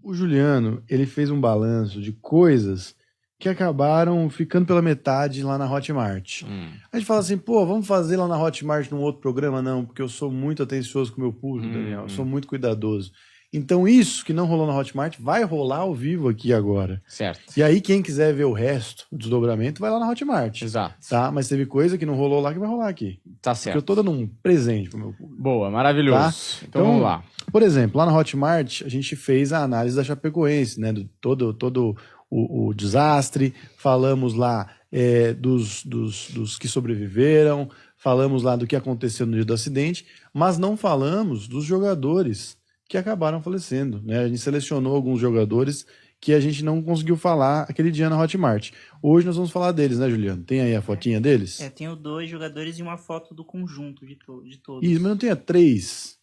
O Juliano, ele fez um balanço de coisas que acabaram ficando pela metade lá na Hotmart. A gente fala assim, pô, vamos fazer lá na Hotmart num outro programa? Não, porque eu sou muito atencioso com o meu público, Daniel. Eu sou muito cuidadoso. Então isso que não rolou na Hotmart vai rolar ao vivo aqui agora. Certo. E aí quem quiser ver o resto, o desdobramento, vai lá na Hotmart. Exato. Tá? Mas teve coisa que não rolou lá que vai rolar aqui. Tá certo. Porque eu tô dando um presente pro meu público. Boa, maravilhoso. Tá? Então vamos lá. Por exemplo, lá na Hotmart, a gente fez a análise da Chapecoense, né? Do todo o desastre. Falamos lá dos que sobreviveram. Falamos lá do que aconteceu no dia do acidente. Mas não falamos dos jogadores que acabaram falecendo, né? A gente selecionou alguns jogadores que a gente não conseguiu falar aquele dia na Hotmart. Hoje nós vamos falar deles, né, Juliano? Tem aí a fotinha deles? Tenho 2 jogadores e uma foto do conjunto de todos. Isso, mas não tem 3.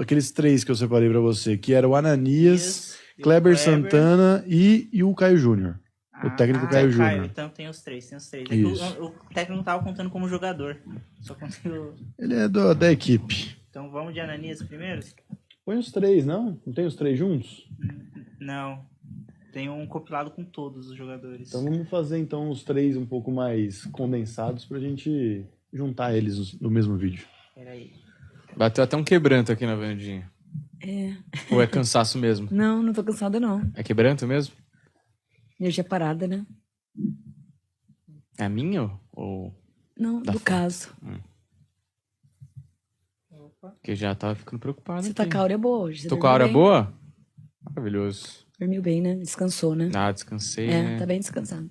Aqueles 3 que eu separei pra você, que era o Ananias, Kleber Santana e o Caio Júnior. O técnico Caio Júnior. Então tem os 3, Isso. O técnico não tava contando como jogador. Só consigo... Ele é da equipe. Então vamos de Ananias primeiro? Põe os 3, não? Não tem os 3 juntos? Não. Tem um compilado com todos os jogadores. Então vamos fazer então os 3 um pouco mais condensados pra gente juntar eles no mesmo vídeo. Peraí. Bateu até um quebranto aqui na Vandinha. Ou é cansaço mesmo? Não tô cansada, não. É quebranto mesmo? Energia parada, né? É a minha ou... Não, do caso. Porque já tava ficando preocupado. Você tá com a áurea boa hoje. Tô com a áurea boa? Maravilhoso. Dormiu bem, né? Descansou, né? Descansei, né? Tá bem descansado.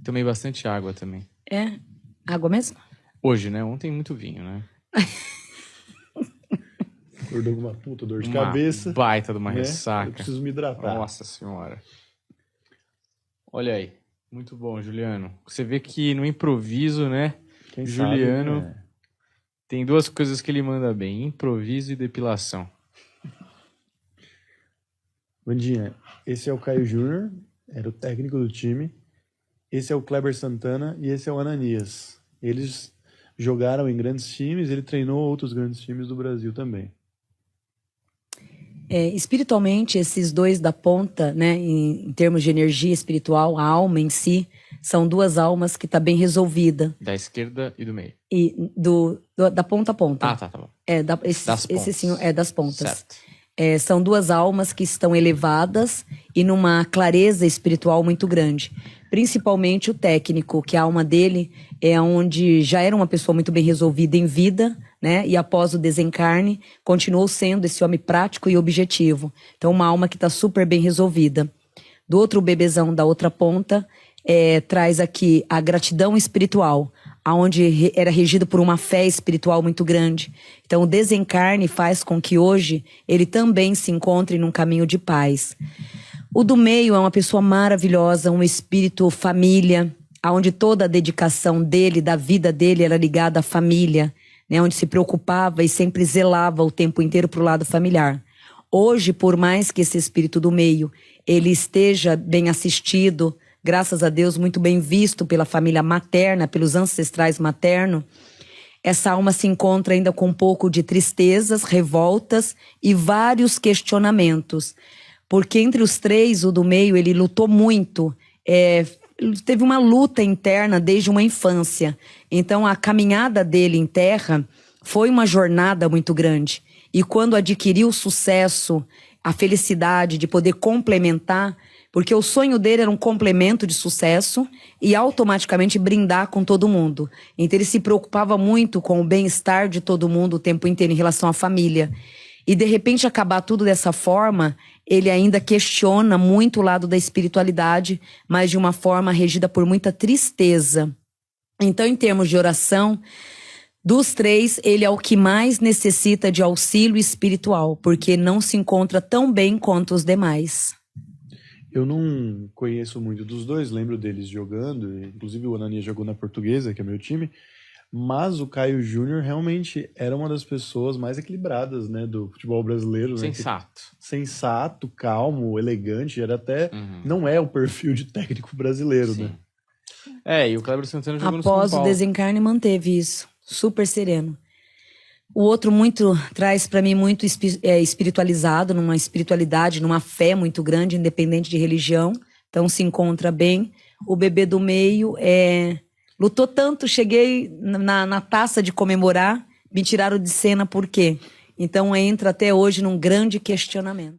Tomei bastante água também. Água mesmo? Hoje, né? Ontem muito vinho, né? Acordou com uma puta dor de cabeça. Baita de uma né? ressaca. Eu preciso me hidratar. Nossa senhora. Olha aí. Muito bom, Juliano. Você vê que no improviso, né? Quem Juliano sabe, tem 2 coisas que ele manda bem: improviso e depilação. Vandinha, esse é o Caio Júnior, era o técnico do time. Esse é o Kleber Santana e esse é o Ananias. Eles jogaram em grandes times, ele treinou outros grandes times do Brasil também. Espiritualmente, esses 2 da ponta, né, em termos de energia espiritual, a alma em si, são 2 almas que tá bem resolvida. Da esquerda e do meio. E da ponta a ponta. Tá bom. Das pontas. Sim, das pontas. Certo. São 2 almas que estão elevadas e numa clareza espiritual muito grande. Principalmente o técnico, que a alma dele é onde já era uma pessoa muito bem resolvida em vida, né? E após o desencarne, continuou sendo esse homem prático e objetivo. Então, uma alma que está super bem resolvida. Do outro bebezão da outra ponta, traz aqui a gratidão espiritual, aonde era regido por uma fé espiritual muito grande. Então, o desencarne faz com que hoje ele também se encontre num caminho de paz. O do meio é uma pessoa maravilhosa, um espírito família, onde toda a dedicação dele, da vida dele, era ligada à família, né? Onde se preocupava e sempre zelava o tempo inteiro para o lado familiar. Hoje, por mais que esse espírito do meio ele esteja bem assistido, graças a Deus, muito bem visto pela família materna, pelos ancestrais maternos, essa alma se encontra ainda com um pouco de tristezas, revoltas e vários questionamentos. Porque entre os 3, o do meio, ele lutou muito, teve uma luta interna desde uma infância. Então, a caminhada dele em terra foi uma jornada muito grande. E quando adquiriu o sucesso, a felicidade de poder complementar, porque o sonho dele era um complemento de sucesso e automaticamente brindar com todo mundo. Então, ele se preocupava muito com o bem-estar de todo mundo o tempo inteiro em relação à família. E, de repente, acabar tudo dessa forma, ele ainda questiona muito o lado da espiritualidade, mas de uma forma regida por muita tristeza. Então, em termos de oração, dos 3, ele é o que mais necessita de auxílio espiritual, porque não se encontra tão bem quanto os demais. Eu não conheço muito dos 2, lembro deles jogando, inclusive o Ananias jogou na Portuguesa, que é meu time, mas o Caio Júnior realmente era uma das pessoas mais equilibradas, né, do futebol brasileiro. Sensato. Né? Sensato, calmo, elegante, era até... Não é o perfil de técnico brasileiro, Sim. né? E o Kleber Santana jogou no São Após Paulo. o desencarne, manteve isso. Super sereno. O outro traz para mim muito espiritualizado, numa espiritualidade, numa fé muito grande, independente de religião. Então se encontra bem. O bebê do meio lutou tanto, cheguei na taça de comemorar, me tiraram de cena por quê? Então entra até hoje num grande questionamento.